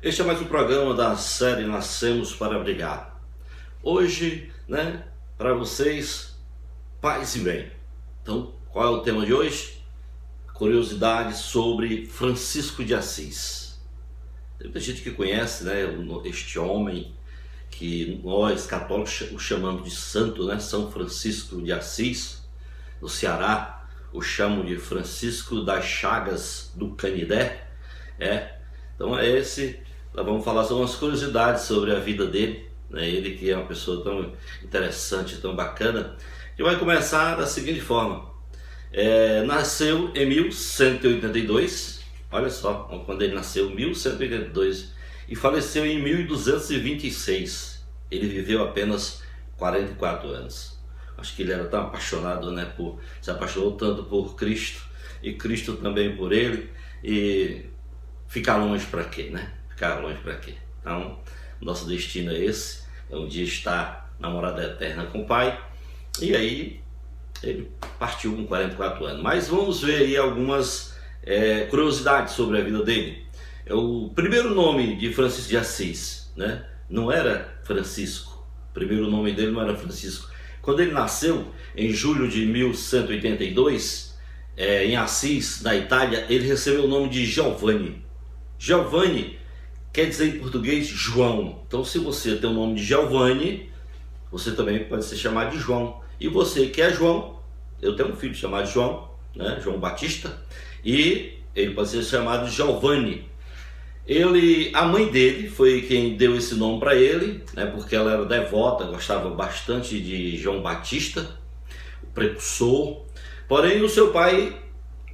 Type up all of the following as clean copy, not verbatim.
Este é mais um programa da série Nascemos para Brilhar. Hoje, para vocês, paz e bem. Então, qual é o tema de hoje? Curiosidades sobre Francisco de Assis. Tem muita gente que conhece, este homem que nós católicos o chamamos de santo, São Francisco de Assis. No Ceará, o chamam de Francisco das Chagas do Canidé. Então nós vamos falar sobre umas curiosidades sobre a vida dele, ele que é uma pessoa tão interessante, tão bacana, que vai começar da seguinte forma. Nasceu em 1182, olha só, quando ele nasceu, 1182, e faleceu em 1226, ele viveu apenas 44 anos. Acho que ele era tão apaixonado, se apaixonou tanto por Cristo, e Cristo também por ele, e ficar longe para quê, Ficar longe para quê? Então, nosso destino é esse, é um dia estar na morada eterna com o Pai, e aí ele partiu com 44 anos. Mas vamos ver aí algumas curiosidades sobre a vida dele. O primeiro nome de Francisco de Assis, não era Francisco, o primeiro nome dele não era Francisco. Quando ele nasceu, em julho de 1182, em Assis, na Itália, ele recebeu o nome de Giovanni. Giovanni quer dizer em português João. Então, se você tem o nome de Giovanni, você também pode ser chamado de João. E você que é João, eu tenho um filho chamado João, João Batista, e ele pode ser chamado de Giovanni. A mãe dele foi quem deu esse nome para ele, porque ela era devota, gostava bastante de João Batista, o precursor. Porém, o seu pai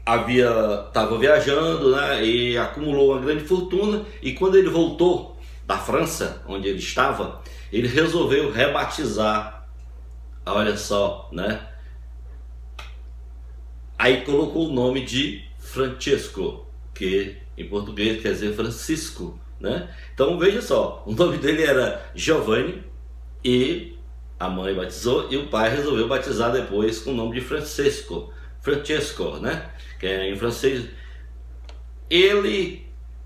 estava viajando, e acumulou uma grande fortuna, e quando ele voltou da França, onde ele estava, ele resolveu rebatizar, olha só, Aí colocou o nome de Francesco, que em português quer dizer Francisco, Então veja só, o nome dele era Giovanni, e a mãe batizou, e o pai resolveu batizar depois com o nome de Francesco, que é em francês.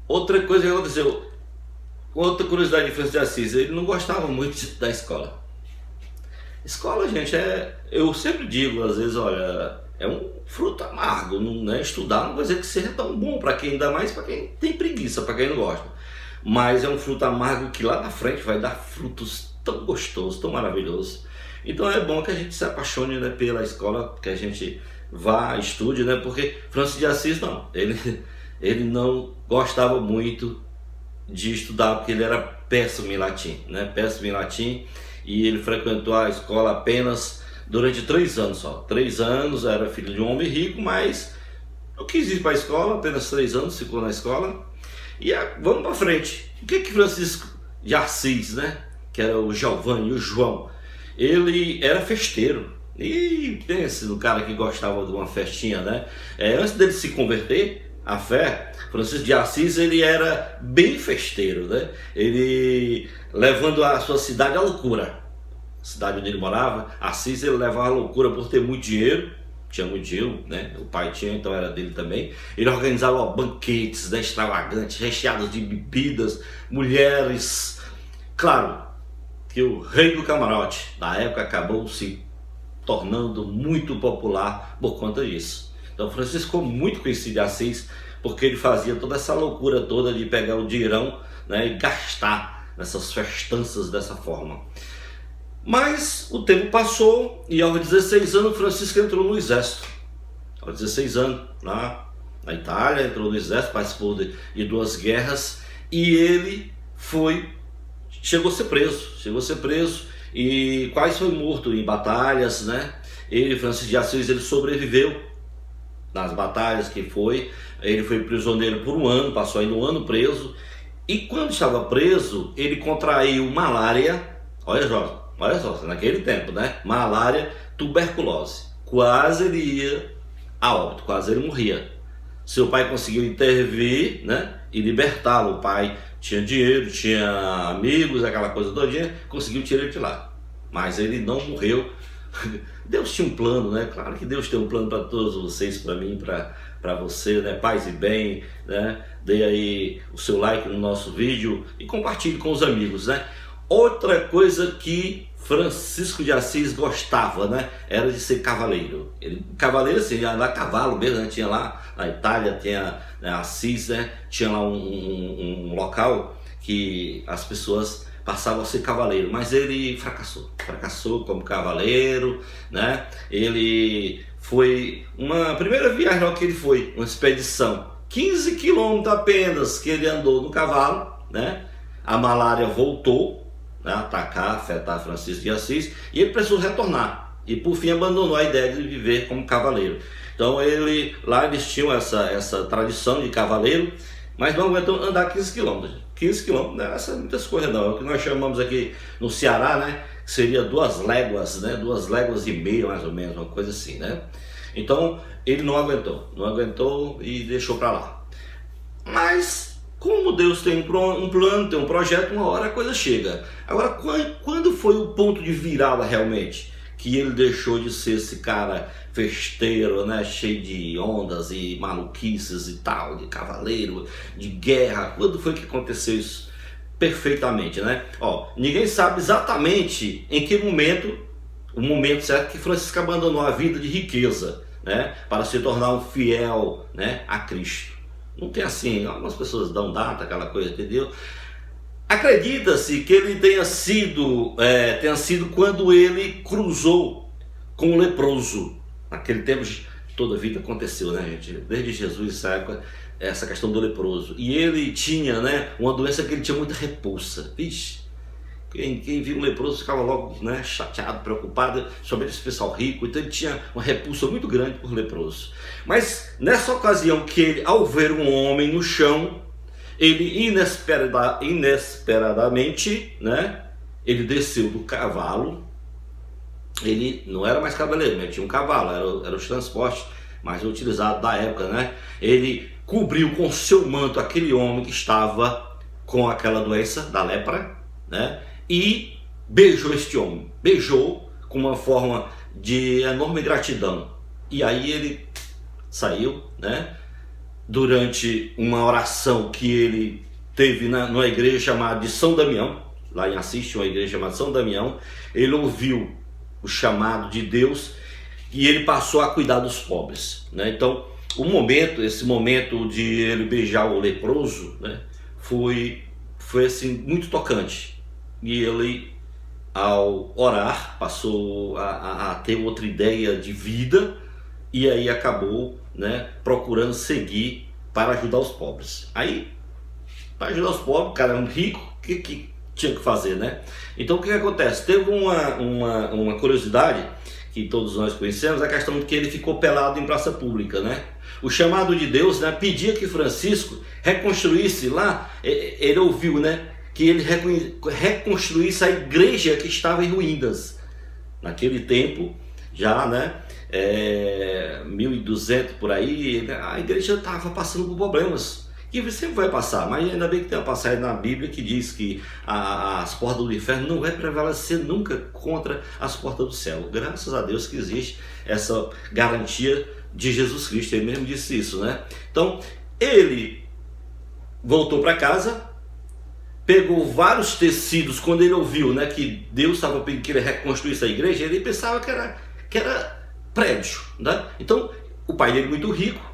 Outra coisa que aconteceu, outra curiosidade de Francisco de Assis, ele não gostava muito da escola. Escola, gente, eu sempre digo, às vezes, olha, é um fruto amargo, estudar não vai dizer que seja tão bom para quem, ainda mais para quem tem preguiça, para quem não gosta. Mas é um fruto amargo que lá na frente vai dar frutos tão gostosos, tão maravilhosos. Então é bom que a gente se apaixone pela escola, que a gente vá, estude, porque Francisco de Assis não, ele não gostava muito de estudar, porque ele era péssimo em latim, péssimo em latim, e ele frequentou a escola apenas durante 3 anos só. 3 anos, era filho de um homem rico, mas não quis ir para a escola, apenas 3 anos ficou na escola. E vamos para frente. O que Francisco de Assis, que era o Giovanni, o João, ele era festeiro. E pense no cara que gostava de uma festinha, Antes dele se converter à fé, Francisco de Assis, ele era bem festeiro, Ele levando a sua cidade à loucura. A cidade onde ele morava, Assis, ele levava à loucura por ter muito dinheiro. Tinha muito dinheiro, O pai tinha, então era dele também. Ele organizava banquetes, extravagantes, recheados de bebidas, mulheres. Claro que o rei do camarote da época acabou se tornando muito popular por conta disso. Então Francisco ficou muito conhecido de Assis, porque ele fazia toda essa loucura toda de pegar o dinheirão, e gastar nessas festanças dessa forma. Mas o tempo passou, e aos 16 anos Francisco entrou no exército. Aos 16 anos, lá na Itália, entrou no exército, participou de 2 guerras, e ele chegou a ser preso, e quase foi morto em batalhas, Francisco de Assis, ele sobreviveu nas batalhas ele foi prisioneiro por 1 ano, passou aí 1 ano preso, e quando estava preso, ele contraiu malária, olha só, naquele tempo, malária, tuberculose, quase ele ia a óbito, quase ele morria. Seu pai conseguiu intervir, e libertá-lo. O pai tinha dinheiro, tinha amigos, aquela coisa todinha, conseguiu tirar ele de lá. Mas ele não morreu. Deus tinha um plano, Claro que Deus tem um plano para todos vocês, para mim, para para você, né? Paz e bem, né? Dê aí o seu like no nosso vídeo e compartilhe com os amigos, né? Outra coisa que Francisco de Assis gostava, né? Era de ser cavaleiro. Cavaleiro assim, ia andar a cavalo mesmo, né? Tinha lá na Itália, tinha, né, Assis, né? Tinha lá um local que as pessoas passavam a ser cavaleiro, mas ele fracassou como cavaleiro, né? Ele foi uma primeira viagem que ele foi, uma expedição, 15 quilômetros apenas que ele andou no cavalo, né? A malária voltou, né, afetar Francisco de Assis, e ele precisou retornar, e por fim abandonou a ideia de viver como cavaleiro. Então lá eles tinham essa tradição de cavaleiro, mas não aguentam andar 15 quilômetros. 15 quilômetros não é essas muitas coisas não, é o que nós chamamos aqui no Ceará, né, que seria 2 léguas, né, 2 léguas e meia mais ou menos, uma coisa assim, né. Então ele não aguentou e deixou para lá. Mas como Deus tem um plano, tem um projeto, uma hora a coisa chega. Agora, quando foi o ponto de virada realmente? Que ele deixou de ser esse cara festeiro, né, cheio de ondas e maluquices e tal, de cavaleiro, de guerra. Quando foi que aconteceu isso? Perfeitamente, né? Ó, ninguém sabe exatamente em que momento, o momento certo que Francisco abandonou a vida de riqueza, né, para se tornar um fiel, né, a Cristo. Não tem assim, algumas pessoas dão data, aquela coisa, entendeu? Acredita-se que ele tenha sido quando ele cruzou com o leproso. Naquele tempo, toda a vida aconteceu, né, gente? Desde Jesus, essa questão do leproso. E ele tinha, né, uma doença que ele tinha muita repulsa. Vixe, quem viu um leproso ficava logo, né, chateado, preocupado, somente esse pessoal rico. Então ele tinha uma repulsa muito grande por leproso. Mas nessa ocasião que ele, ao ver um homem no chão, ele inesperadamente, né, ele desceu do cavalo. Ele não era mais cavaleiro, ele tinha um cavalo, era os transportes mais utilizados da época, né? Ele cobriu com seu manto aquele homem que estava com aquela doença da lepra, né? E beijou este homem, beijou com uma forma de enorme gratidão. E aí ele saiu, né? Durante uma oração que ele teve numa igreja chamada de São Damião, lá em Assis, uma igreja chamada São Damião, ele ouviu o chamado de Deus e ele passou a cuidar dos pobres, né? Então, esse momento de ele beijar o leproso, né, foi assim, muito tocante. E ele, ao orar, passou a ter outra ideia de vida e aí acabou, né, procurando seguir para ajudar os pobres. Aí, para ajudar os pobres, o cara é um rico, o que tinha que fazer, né? Então o que acontece? Teve uma curiosidade que todos nós conhecemos, a questão de que ele ficou pelado em praça pública, né? O chamado de Deus, né, pedia que Francisco reconstruísse lá, ele ouviu, né, que ele reconstruísse a igreja que estava em ruínas. Naquele tempo, já, né, 1200 por aí, a igreja estava passando por problemas, que sempre vai passar, mas ainda bem que tem uma passagem na Bíblia que diz que as portas do inferno não vai prevalecer nunca contra as portas do céu. Graças a Deus que existe essa garantia de Jesus Cristo, ele mesmo disse isso, né? Então, ele voltou para casa, pegou vários tecidos, quando ele ouviu, né, que Deus estava pedindo que ele reconstruísse a igreja, ele pensava que era prédio, né? Então, o pai dele muito rico,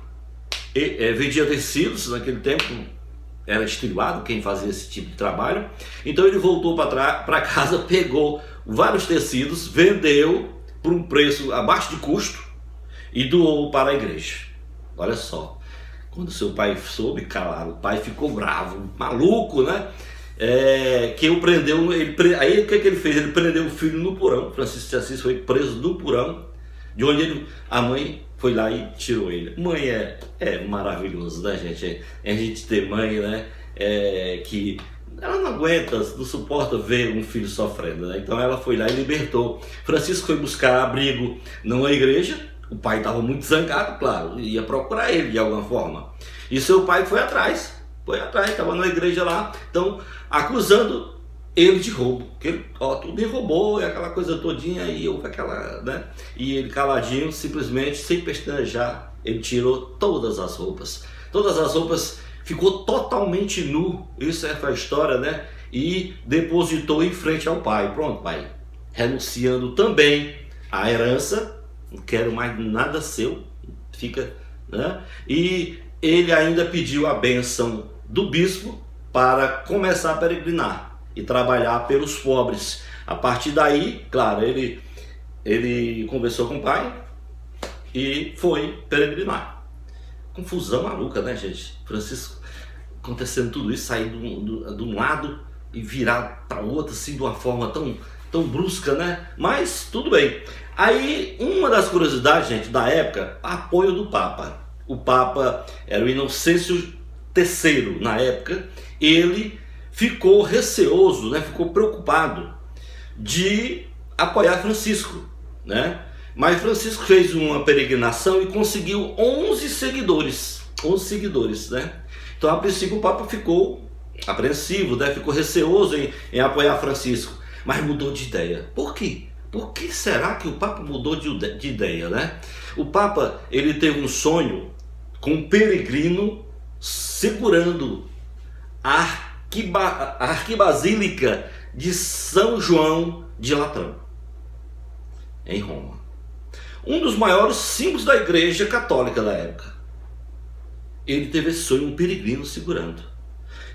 vendia tecidos, naquele tempo era estilado quem fazia esse tipo de trabalho. Então ele voltou para casa, pegou vários tecidos, vendeu por um preço abaixo de custo e doou para a igreja. Olha só, quando seu pai soube, cara, o pai ficou bravo, maluco, né? Que o prendeu, aí o que ele fez? Ele prendeu o filho no porão. Francisco de Assis foi preso no porão, de onde a mãe foi lá e tirou ele. Mãe é maravilhoso, né, gente? A gente ter mãe, né, que ela não aguenta, não suporta ver um filho sofrendo, né? Então ela foi lá e libertou. Francisco foi buscar abrigo numa igreja. O pai estava muito zangado, claro, ia procurar ele de alguma forma. E seu pai foi atrás, estava na igreja lá, então acusando ele de roubo, que ele, tu me roubou, e aquela coisa todinha, e houve aquela, né? E ele caladinho, simplesmente, sem pestanejar, ele tirou todas as roupas. Todas as roupas, ficou totalmente nu. Isso é a história, né? E depositou em frente ao pai. Pronto, pai. Renunciando também à herança. Não quero mais nada seu. Fica, né? E ele ainda pediu a bênção do bispo para começar a peregrinar e trabalhar pelos pobres. A partir daí, claro, ele conversou com o pai e foi peregrinar. Confusão maluca, né, gente? Francisco acontecendo tudo isso, sair de um lado e virar para o outro, assim, de uma forma tão brusca, né? Mas tudo bem. Aí, uma das curiosidades, gente, da época, apoio do Papa. O Papa era o Inocêncio III na época. Ele ficou receoso, né? Ficou preocupado de apoiar Francisco, né? Mas Francisco fez uma peregrinação e conseguiu 11 seguidores, né? Então, a princípio, o Papa ficou apreensivo, né? Ficou receoso em apoiar Francisco, mas mudou de ideia. Por quê? Por que será que o Papa mudou de ideia, né? O Papa, ele teve um sonho com um peregrino segurando a arquibasílica de São João de Latrão, em Roma. Um dos maiores símbolos da Igreja Católica da época. Ele teve esse sonho, um peregrino segurando.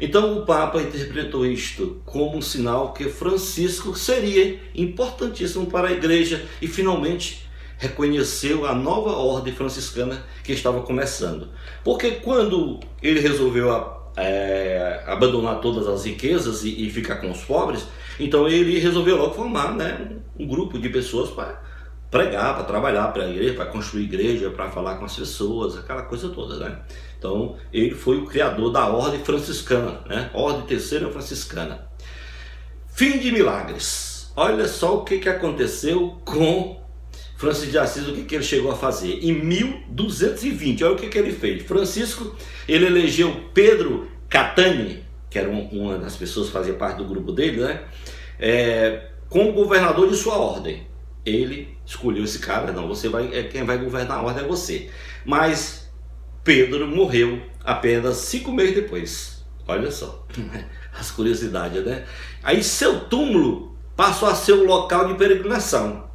Então o Papa interpretou isto como um sinal que Francisco seria importantíssimo para a Igreja e finalmente reconheceu a nova ordem franciscana que estava começando. Porque quando ele resolveu abandonar todas as riquezas e ficar com os pobres, então ele resolveu logo formar, né, um grupo de pessoas para pregar, para trabalhar para a igreja, para construir igreja, para falar com as pessoas, aquela coisa toda, né? Então ele foi o criador da ordem franciscana, né? Ordem Terceira Franciscana. Fim de milagres. Olha só o que aconteceu com Francisco de Assis, o que ele chegou a fazer. Em 1220, olha o que ele fez. Francisco, ele elegeu Pedro Catani, que era uma das pessoas que fazia parte do grupo dele, né? Como governador de sua ordem. Ele escolheu esse cara, não, quem vai governar a ordem é você. Mas Pedro morreu apenas 5 meses depois. Olha só, as curiosidades, né? Aí seu túmulo passou a ser um local de peregrinação.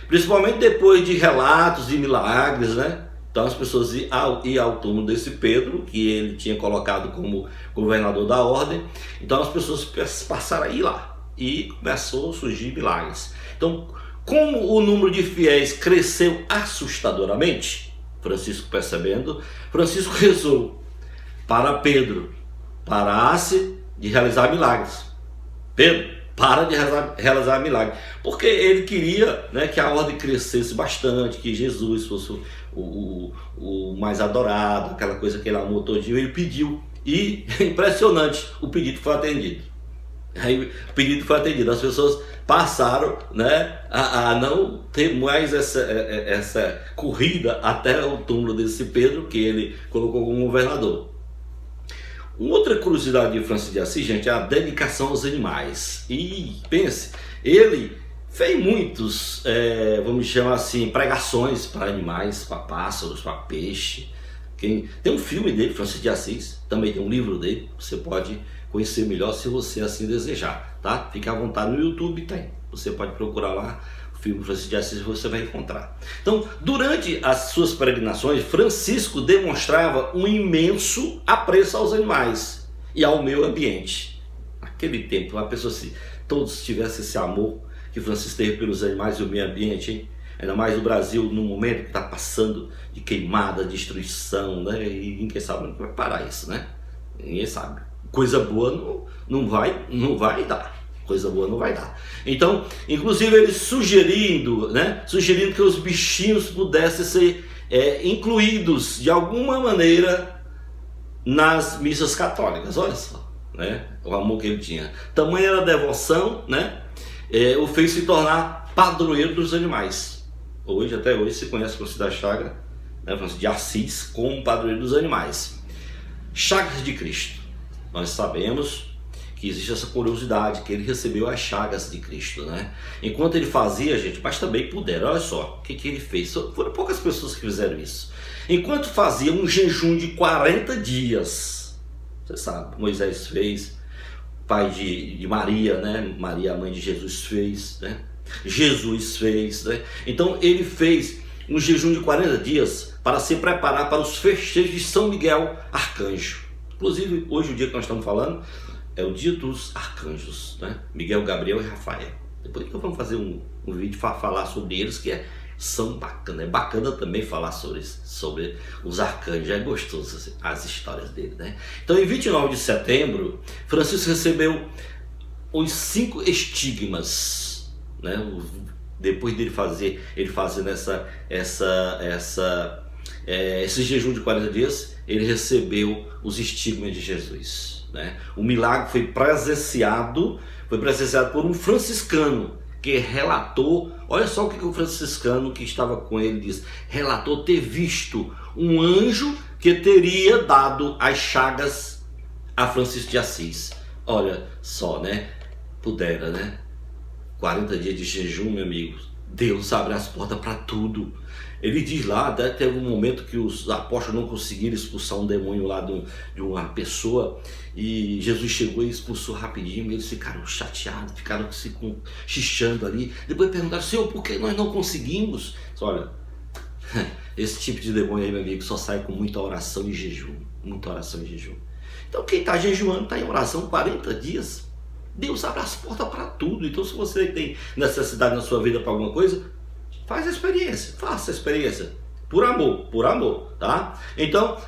Principalmente depois de relatos de milagres, né? Então as pessoas iam ao túmulo desse Pedro, que ele tinha colocado como governador da ordem. Então as pessoas passaram a ir lá e começou a surgir milagres. Então, como o número de fiéis cresceu assustadoramente, Francisco percebendo, Francisco rezou para Pedro, parasse de realizar milagres. Pedro, para de realizar milagres. Porque ele queria, né, que a ordem crescesse bastante, que Jesus fosse o mais adorado, aquela coisa que ele amou todinho. Ele pediu e, impressionante, o pedido foi atendido. Aí o pedido foi atendido, as pessoas passaram, né, a não ter mais essa corrida até o túmulo desse Pedro, que ele colocou como governador. Uma outra curiosidade de Francisco de Assis, gente, é a dedicação aos animais. E pense, ele fez muitos, vamos chamar assim, pregações para animais, para pássaros, para peixe. Tem um filme dele, Francisco de Assis, também tem um livro dele, você pode conhecer melhor se você assim desejar, tá? Fique à vontade, no YouTube tem, você pode procurar lá o filme Francisco de Assis e você vai encontrar. Então, durante as suas peregrinações, Francisco demonstrava um imenso apreço aos animais e ao meio ambiente. Naquele tempo, uma pessoa, se todos tivessem esse amor que Francisco teve pelos animais e o meio ambiente, hein? Ainda mais no Brasil, no momento que está passando de queimada, destruição, né? E ninguém sabe onde vai parar isso, né? Ninguém sabe. Coisa boa não vai dar. Coisa boa não vai dar. Então, inclusive ele sugerindo que os bichinhos pudessem ser incluídos de alguma maneira nas missas católicas. Olha só, né? O amor que ele tinha. Tamanha era a devoção, né? O fez se tornar padroeiro dos animais. Até hoje se conhece Francisco da Chaga, né, Francisco de Assis, como padroeiro dos animais. Chagas de Cristo. Nós sabemos que que existe essa curiosidade, que ele recebeu as chagas de Cristo, né? Enquanto ele fazia, gente, mas também puderam, olha só, o que ele fez? Foram poucas pessoas que fizeram isso. Enquanto fazia um jejum de 40 dias, você sabe, Moisés fez, pai de Maria, né? Maria, a mãe de Jesus, fez, né? Jesus fez, né? Então ele fez um jejum de 40 dias para se preparar para os festejos de São Miguel Arcanjo. Inclusive, hoje o dia que nós estamos falando é o dia dos arcanjos, né? Miguel, Gabriel e Rafael. Depois que vamos fazer um vídeo para falar sobre eles, que são bacanas. É bacana também falar sobre os arcanjos, é gostoso assim, as histórias dele, né? Então, em 29 de setembro, Francisco recebeu os 5 estigmas, né? Depois dele fazendo esse jejum de 40 dias, ele recebeu os estigmas de Jesus, né? O milagre foi presenciado por um franciscano que relatou, olha só o que o franciscano que estava com ele diz, relatou ter visto um anjo que teria dado as chagas a Francisco de Assis. Olha só, né? Pudera, né? 40 dias de jejum, meu amigo, Deus abre as portas para tudo. Ele diz lá, até teve um momento que os apóstolos não conseguiram expulsar um demônio lá de uma pessoa, e Jesus chegou e expulsou rapidinho, e eles ficaram chateados, ficaram se xixando ali. Depois perguntaram, Senhor, por que nós não conseguimos? Olha, esse tipo de demônio aí, meu amigo, só sai com muita oração e jejum, muita oração e jejum. Então quem está jejuando, está em oração 40 dias, Deus abre as portas para tudo. Então se você tem necessidade na sua vida para alguma coisa, faz a experiência, faça a experiência, por amor, tá? Então,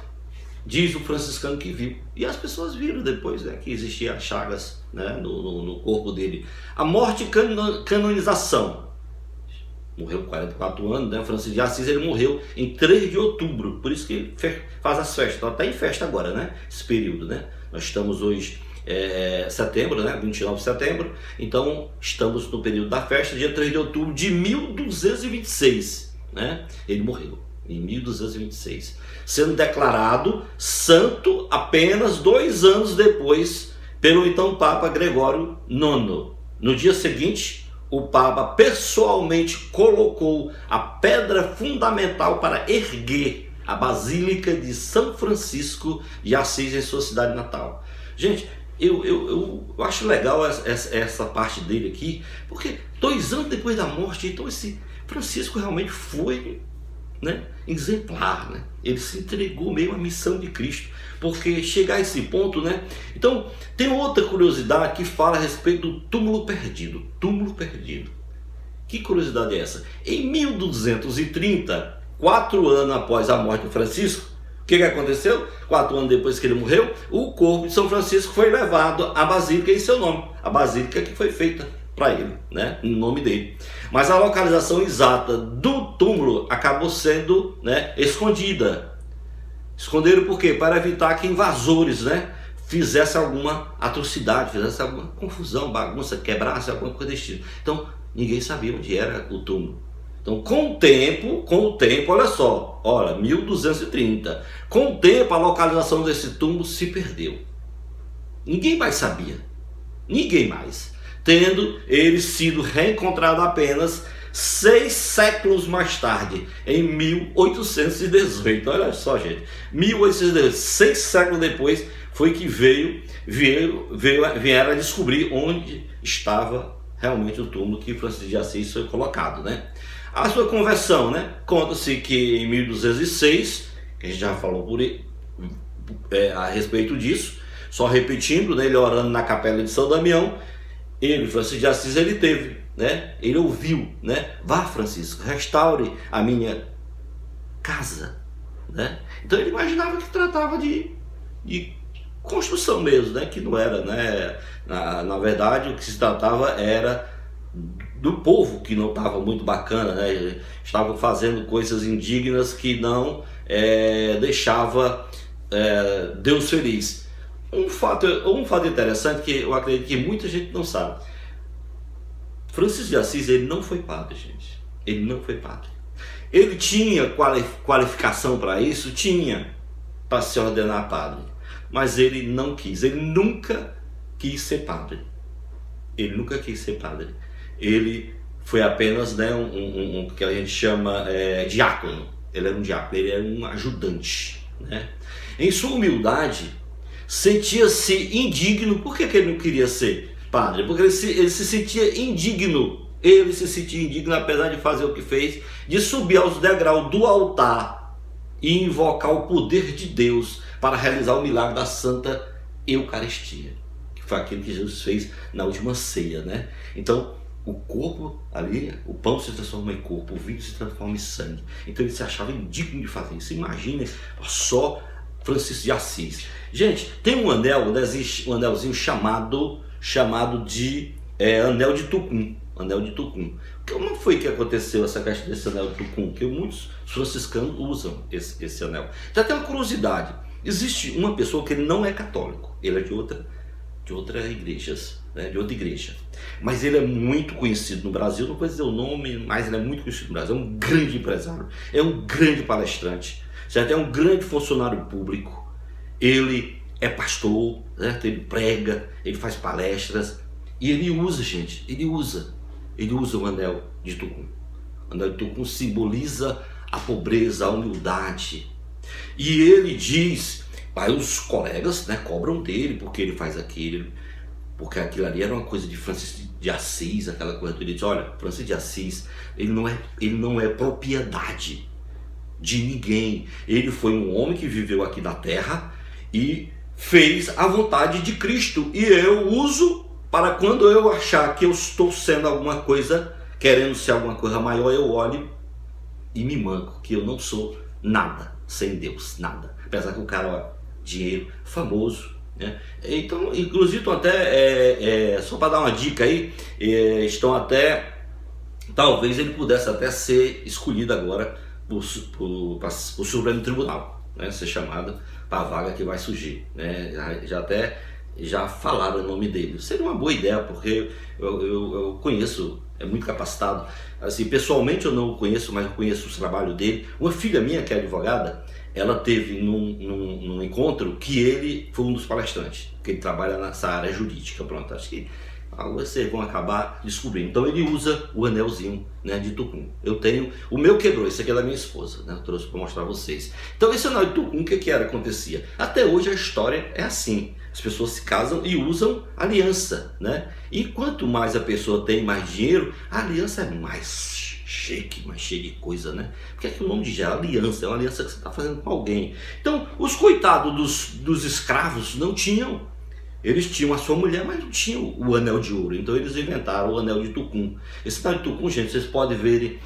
diz o franciscano que viu, e as pessoas viram depois, né, que existiam chagas, né, no corpo dele. A morte e canonização, morreu com 44 anos, né? Francisco de Assis, ele morreu em 3 de outubro, por isso que ele faz as festas, então está em festa agora, né, esse período, né? Nós estamos hoje setembro, né? 29 de setembro, então estamos no período da festa, dia 3 de outubro de 1226, né? Ele morreu em 1226, sendo declarado santo apenas 2 anos depois pelo então Papa Gregório IX. No dia seguinte, o Papa pessoalmente colocou a pedra fundamental para erguer a Basílica de São Francisco de Assis em sua cidade natal. Gente, eu acho legal essa parte dele aqui, porque 2 anos depois da morte, então esse Francisco realmente foi, né, exemplar, né? Ele se entregou mesmo à missão de Cristo, porque chegar a esse ponto, né? Então tem outra curiosidade que fala a respeito do túmulo perdido. Túmulo perdido. Que curiosidade é essa? Em 1230, 4 anos após a morte de Francisco, o que aconteceu? 4 anos depois que ele morreu, o corpo de São Francisco foi levado à Basílica em seu nome. A Basílica que foi feita para ele, né, em nome dele. Mas a localização exata do túmulo acabou sendo, né, escondida. Esconderam por quê? Para evitar que invasores, né, fizessem alguma atrocidade, fizessem alguma confusão, bagunça, quebrasse alguma coisa desse tipo. Então, ninguém sabia onde era o túmulo. Então, com o tempo, olha só, olha, 1230, com o tempo a localização desse túmulo se perdeu. Ninguém mais sabia, ninguém mais, tendo ele sido reencontrado apenas 6 séculos mais tarde, em 1818. Olha só, gente, 1818, 6 séculos depois, foi que vieram a descobrir onde estava realmente o túmulo que Francisco de Assis foi colocado, né? A sua conversão, né? Conta-se que em 1206, que a gente já falou a respeito disso, só repetindo, né? Ele orando na capela de São Damião, Francisco de Assis, ele teve, né? Ele ouviu, né? Vá, Francisco, restaure a minha casa, né? Então ele imaginava que tratava de construção mesmo, né? Que não era, né? Na verdade, o que se tratava era do povo que não estava muito bacana, né? Estavam fazendo coisas indignas que não deixava Deus feliz. Um fato interessante que eu acredito que muita gente não sabe. Francisco de Assis, ele não foi padre, gente. Ele não foi padre. Ele tinha qualificação para isso? Tinha, para se ordenar padre. Mas ele não quis. Ele nunca quis ser padre. Ele nunca quis ser padre. Ele foi apenas, né, um que a gente chama diácono. Ele era um diácono, ele era um ajudante, né? Em sua humildade, sentia-se indigno. Por que ele não queria ser padre? Porque ele se sentia indigno. Ele se sentia indigno, apesar de fazer o que fez, de subir aos degraus do altar e invocar o poder de Deus para realizar o milagre da Santa Eucaristia, que foi aquilo que Jesus fez na última ceia, né? Então, o corpo ali, o pão se transforma em corpo, o vinho se transforma em sangue. Então ele se achava indigno de fazer isso. Imaginem só Francisco de Assis. Gente, tem um anel, existe um anelzinho chamado de anel de Tucum. Anel de Tucum. Como foi que aconteceu essa questão desse anel de Tucum? Que muitos franciscanos usam esse anel. Então tem uma curiosidade. Existe uma pessoa que ele não é católico. Ele é de outra igrejas, né? De outra igreja. Mas ele é muito conhecido no Brasil. Não vou dizer o nome, mas ele é muito conhecido no Brasil. É um grande empresário. É um grande palestrante. Certo? É um grande funcionário público. Ele é pastor, certo? Ele prega, ele faz palestras. E ele usa, gente, ele usa o anel de Tucum. O anel de Tucum simboliza a pobreza, a humildade. E ele diz, aí os colegas, né, cobram dele porque ele faz aquilo, porque aquilo ali era uma coisa de Francisco de Assis, aquela coisa. Ele diz, olha, Francisco de Assis, ele não é propriedade de ninguém. Ele foi um homem que viveu aqui na terra e fez a vontade de Cristo. E eu uso para quando eu achar que eu estou sendo alguma coisa, querendo ser alguma coisa maior, eu olho e me manco, que eu não sou nada sem Deus, nada. Apesar que o cara, ó, dinheiro, famoso, né? Então, inclusive, estão até, só para dar uma dica aí, estão até, talvez ele pudesse até ser escolhido agora por Supremo Tribunal, né? Ser chamado para a vaga que vai surgir, né? Já falaram o nome dele. Seria uma boa ideia, porque eu conheço, é muito capacitado. Assim, pessoalmente eu não o conheço, mas eu conheço o trabalho dele. Uma filha minha, que é advogada, ela teve num encontro que ele foi um dos palestrantes, que ele trabalha nessa área jurídica. Pronto, acho que vocês vão acabar descobrindo. Então ele usa o anelzinho, né, de Tucum. Eu tenho, o meu quebrou, esse aqui é da minha esposa, né? Eu trouxe para mostrar a vocês. Então esse anel de Tucum, o que era? Acontecia? Até hoje a história é assim. As pessoas se casam e usam aliança, né? E quanto mais a pessoa tem mais dinheiro, a aliança é mais chique, mais cheia de coisa, né? Porque aqui o nome diz aliança, é uma aliança que você está fazendo com alguém. Então, os coitados dos escravos não tinham. Eles tinham a sua mulher, mas não tinham o anel de ouro. Então eles inventaram o anel de Tucum. Esse anel de Tucum, gente, vocês podem ver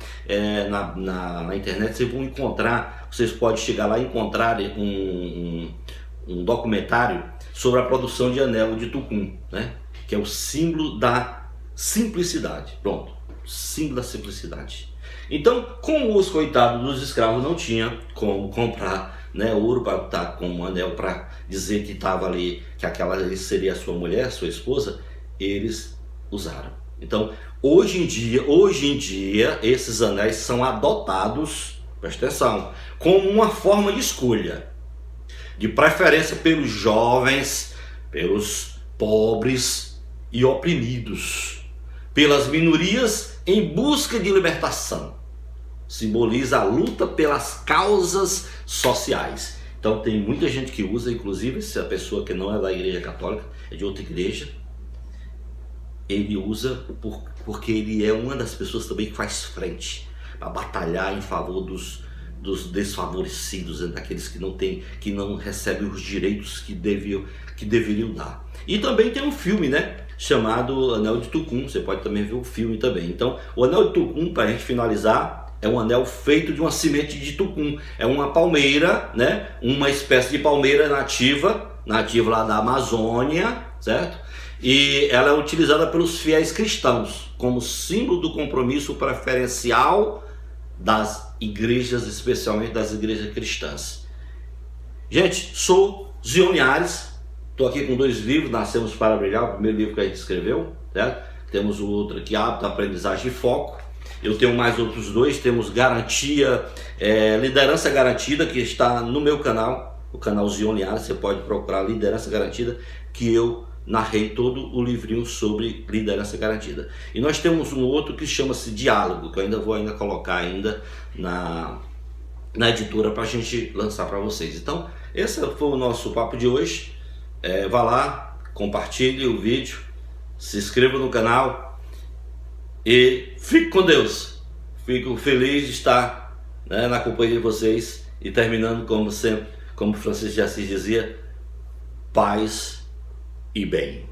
na internet, vocês vão encontrar, vocês podem chegar lá e encontrar um documentário sobre a produção de anel de Tucum, né? Que é o símbolo da simplicidade. Pronto, símbolo da simplicidade. Então, como os coitados dos escravos não tinham como comprar, né, ouro para estar com um anel para dizer que estava ali, que aquela ali seria a sua mulher, sua esposa, eles usaram. Então, hoje em dia, esses anéis são adotados, presta atenção, como uma forma de escolha, de preferência pelos jovens, pelos pobres e oprimidos, pelas minorias em busca de libertação. Simboliza a luta pelas causas sociais. Então tem muita gente que usa, inclusive se a pessoa que não é da igreja católica, é de outra igreja, ele usa porque ele é uma das pessoas também que faz frente para batalhar em favor dos desfavorecidos, daqueles que não recebem os direitos que deveriam dar. E também tem um filme, né, chamado Anel de Tucum. Você pode também ver o filme também. Então, o Anel de Tucum, para a gente finalizar, é um anel feito de uma semente de tucum. É uma palmeira, né, uma espécie de palmeira nativa lá da Amazônia, certo? E ela é utilizada pelos fiéis cristãos como símbolo do compromisso preferencial das igrejas, especialmente das igrejas cristãs. Gente, sou Zion Linhares, estou aqui com 2 livros, Nascemos para Brilhar, o primeiro livro que a gente escreveu, certo? Temos o outro aqui, Hábito, Aprendizagem e Foco. Eu tenho mais outros 2, temos Garantia, Liderança Garantida, que está no meu canal, o canal Zion Linhares. Você pode procurar Liderança Garantida, que eu narrei todo o livrinho sobre liderança garantida. E nós temos um outro que chama-se Diálogo, que eu ainda vou colocar ainda na editora para a gente lançar para vocês. Então, esse foi o nosso papo de hoje. Vá lá, compartilhe o vídeo, se inscreva no canal e fique com Deus. Fico feliz de estar, né, na companhia de vocês e terminando como sempre, como Francisco de Assis dizia, paz e bem.